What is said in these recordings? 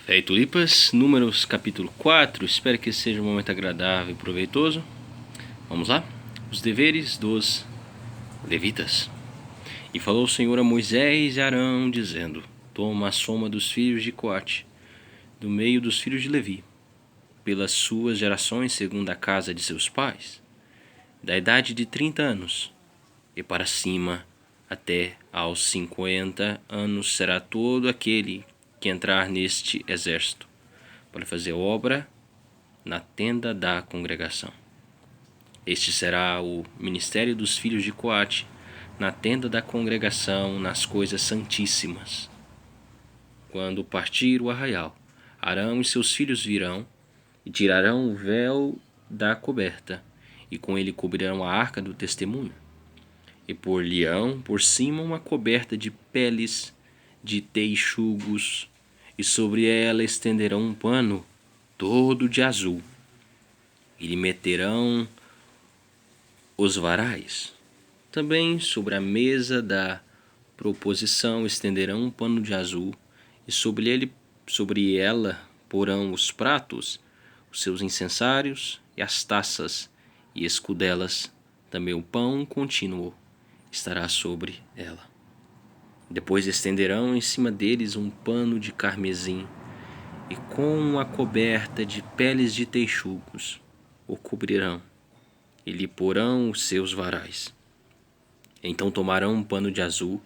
Fé e Tulipas, Números capítulo 4, espero que seja um momento agradável e proveitoso. Vamos lá? Os deveres dos levitas. E falou o Senhor a Moisés e Arão, dizendo: Toma a soma dos filhos de Coate, do meio dos filhos de Levi, pelas suas gerações segundo a casa de seus pais, da idade de 30 anos, e para cima até aos 50 anos será todo aquele que entrar neste exército, para fazer obra na tenda da congregação. Este será o ministério dos filhos de Coate, na tenda da congregação, nas coisas santíssimas. Quando partir o arraial, Arão e seus filhos virão e tirarão o véu da coberta, e com ele cobrirão a arca do testemunho. E por-lhe-ão por cima uma coberta de peles de teixugos, e sobre ela estenderão um pano todo de azul, e lhe meterão os varais. Também sobre a mesa da proposição estenderão um pano de azul, e sobre ela porão os pratos, os seus incensários e as taças e escudelas. Também o pão contínuo estará sobre ela. Depois estenderão em cima deles um pano de carmesim, e com a coberta de peles de teixugos o cobrirão, e lhe porão os seus varais. Então tomarão um pano de azul,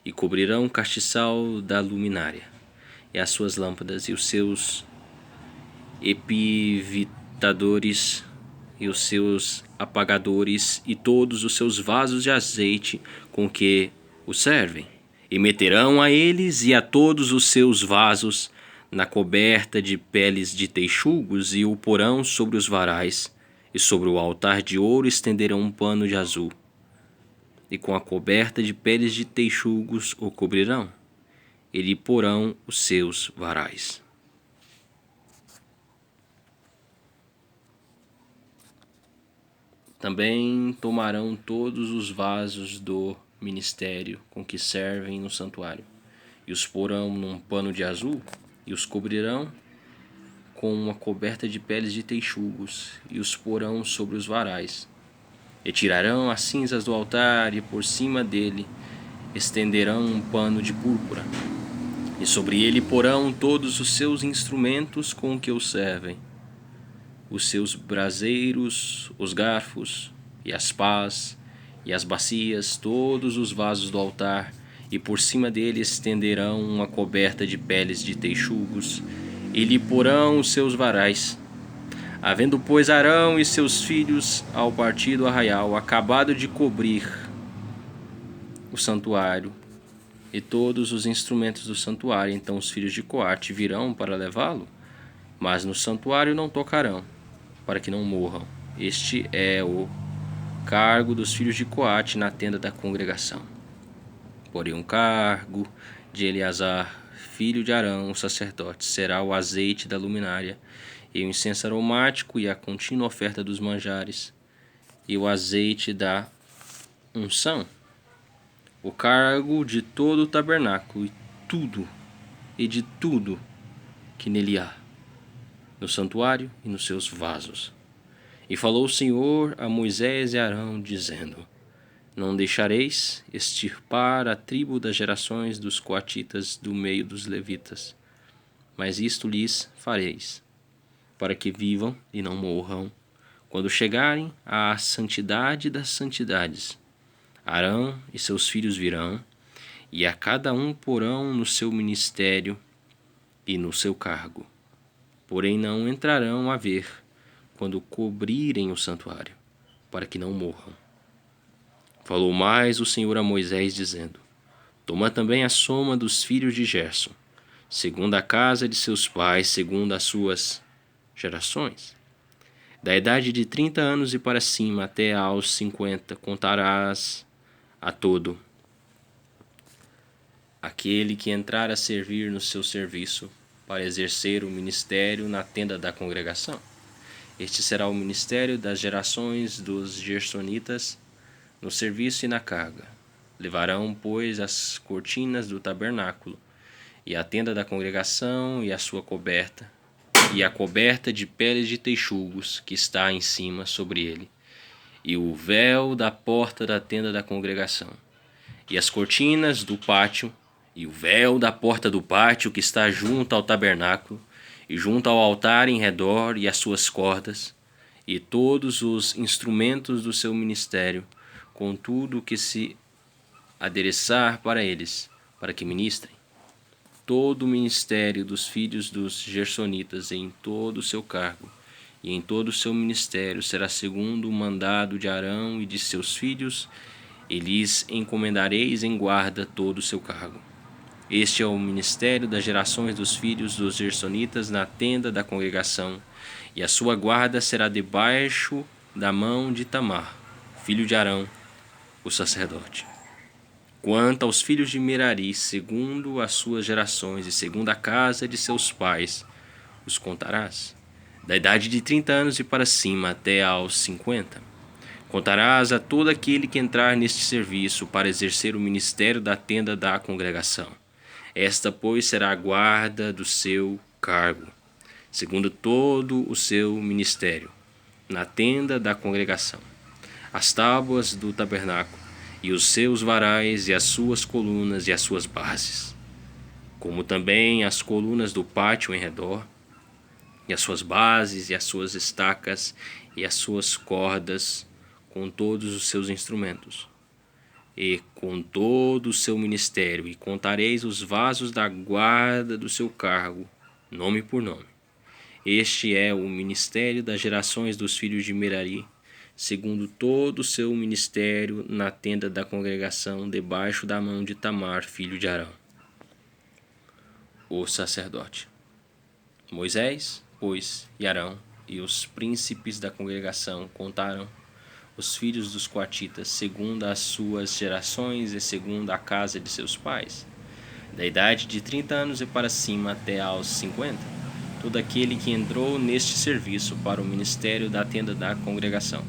e cobrirão o castiçal da luminária, e as suas lâmpadas, e os seus epivitadores, e os seus apagadores, e todos os seus vasos de azeite com que o servem. E meterão a eles e a todos os seus vasos na coberta de peles de teixugos, e o porão sobre os varais, e sobre o altar de ouro estenderão um pano de azul, e com a coberta de peles de teixugos o cobrirão, e lhe porão os seus varais. Também tomarão todos os vasos do ministério com que servem no santuário, e os porão num pano de azul, e os cobrirão com uma coberta de peles de teixugos, e os porão sobre os varais. E tirarão as cinzas do altar, e por cima dele estenderão um pano de púrpura, e sobre ele porão todos os seus instrumentos com que o servem, os seus braseiros, os garfos, e as pás, e as bacias, todos os vasos do altar, e por cima dele estenderão uma coberta de peles de teixugos, e lhe porão os seus varais. Havendo, pois, Arão e seus filhos, ao partir do arraial, acabado de cobrir o santuário e todos os instrumentos do santuário, então os filhos de Coate virão para levá-lo, mas no santuário não tocarão, para que não morram. Este é o cargo dos filhos de Coate na tenda da congregação. Porém, o cargo de Eleazar, filho de Arão, o sacerdote, será o azeite da luminária, e o incenso aromático, e a contínua oferta dos manjares, e o azeite da unção. O cargo de todo o tabernáculo, e de tudo que nele há, no santuário e nos seus vasos. E falou o Senhor a Moisés e Arão, dizendo: Não deixareis extirpar a tribo das gerações dos coatitas do meio dos levitas, mas isto lhes fareis, para que vivam e não morram, quando chegarem à santidade das santidades. Arão e seus filhos virão, e a cada um porão no seu ministério e no seu cargo. Porém não entrarão a ver quando cobrirem o santuário, para que não morram. Falou mais o Senhor a Moisés, dizendo: Toma também a soma dos filhos de Gerson, segundo a casa de seus pais, segundo as suas gerações. Da idade de 30 anos e para cima até aos 50 contarás a todo aquele que entrar a servir no seu serviço, para exercer o ministério na tenda da congregação. Este será o ministério das gerações dos gersonitas, no serviço e na carga. Levarão, pois, as cortinas do tabernáculo, e a tenda da congregação e a sua coberta, e a coberta de peles de texugos que está em cima sobre ele, e o véu da porta da tenda da congregação, e as cortinas do pátio, e o véu da porta do pátio que está junto ao tabernáculo, e junto ao altar em redor, e as suas cordas, e todos os instrumentos do seu ministério, com tudo o que se adereçar para eles, para que ministrem. Todo o ministério dos filhos dos Gersonitas em todo o seu cargo, e em todo o seu ministério será segundo o mandado de Arão e de seus filhos, e lhes encomendareis em guarda todo o seu cargo. Este é o ministério das gerações dos filhos dos Gersonitas na tenda da congregação, e a sua guarda será debaixo da mão de Itamar, filho de Arão, o sacerdote. Quanto aos filhos de Merari, segundo as suas gerações e segundo a casa de seus pais, os contarás, da idade de 30 anos e para cima até aos 50. Contarás a todo aquele que entrar neste serviço para exercer o ministério da tenda da congregação. Esta, pois, será a guarda do seu cargo, segundo todo o seu ministério, na tenda da congregação. As tábuas do tabernáculo, e os seus varais, e as suas colunas, e as suas bases, como também as colunas do pátio em redor, e as suas bases, e as suas estacas, e as suas cordas, com todos os seus instrumentos, e com todo o seu ministério, e contareis os vasos da guarda do seu cargo, nome por nome. Este é o ministério das gerações dos filhos de Merari, segundo todo o seu ministério na tenda da congregação, debaixo da mão de Itamar, filho de Arão, o sacerdote. Moisés, pois, e Arão, e os príncipes da congregação contaram os filhos dos coatitas, segundo as suas gerações e segundo a casa de seus pais, da idade de 30 anos e para cima até aos 50, todo aquele que entrou neste serviço para o ministério da tenda da congregação.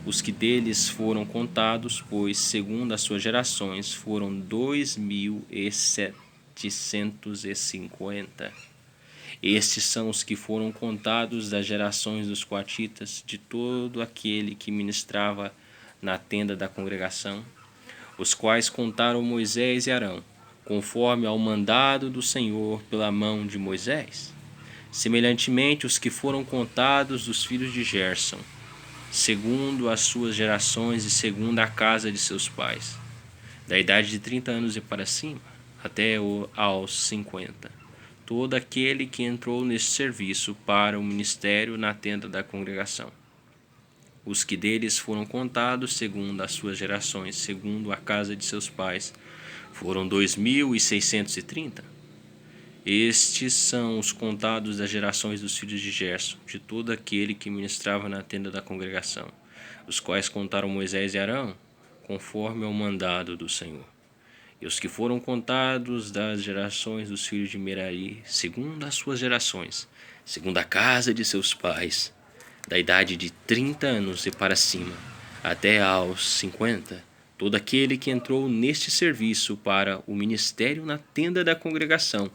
Os que deles foram contados, pois, segundo as suas gerações, foram 2.750. Estes são os que foram contados das gerações dos coatitas, de todo aquele que ministrava na tenda da congregação, os quais contaram Moisés e Arão, conforme ao mandado do Senhor pela mão de Moisés. Semelhantemente, os que foram contados dos filhos de Gerson, segundo as suas gerações e segundo a casa de seus pais, da idade de 30 anos e para cima, até aos 50. Todo aquele que entrou neste serviço para o ministério na tenda da congregação. Os que deles foram contados segundo as suas gerações, segundo a casa de seus pais, foram 2.630. Estes são os contados das gerações dos filhos de Gerson, de todo aquele que ministrava na tenda da congregação, os quais contaram Moisés e Arão, conforme ao mandado do Senhor. E os que foram contados das gerações dos filhos de Merari, segundo as suas gerações, segundo a casa de seus pais, da idade de 30 anos e para cima, até aos 50, todo aquele que entrou neste serviço para o ministério na tenda da congregação.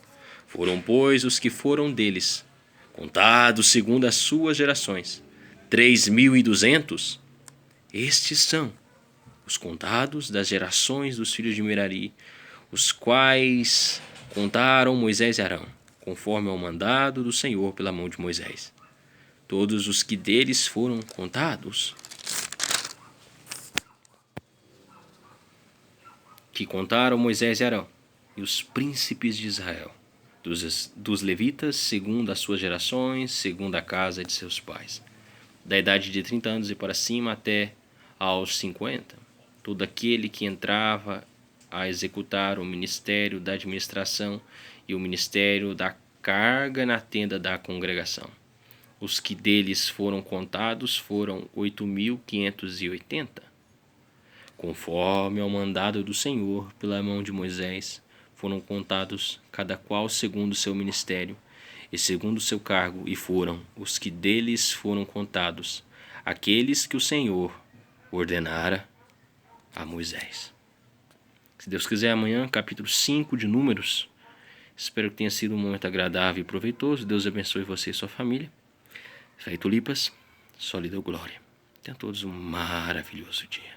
Foram, pois, os que foram deles, contados segundo as suas gerações, 3.200. Estes são os contados das gerações dos filhos de Merari, os quais contaram Moisés e Arão, conforme ao mandado do Senhor pela mão de Moisés. Todos os que deles foram contados, que contaram Moisés e Arão, e os príncipes de Israel, dos levitas, segundo as suas gerações, segundo a casa de seus pais, da idade de 30 anos e para cima até aos 50, todo aquele que entrava a executar o ministério da administração e o ministério da carga na tenda da congregação. Os que deles foram contados foram 8.580, conforme ao mandado do Senhor pela mão de Moisés. Foram contados cada qual segundo o seu ministério e segundo o seu cargo, e foram os que deles foram contados, aqueles que o Senhor ordenara a Moisés. Se Deus quiser, amanhã, capítulo 5 de Números, Espero que tenha sido um momento agradável e proveitoso. Deus abençoe você e sua família. Fé e tulipas, só lhe dou glória. Tenham todos um maravilhoso dia.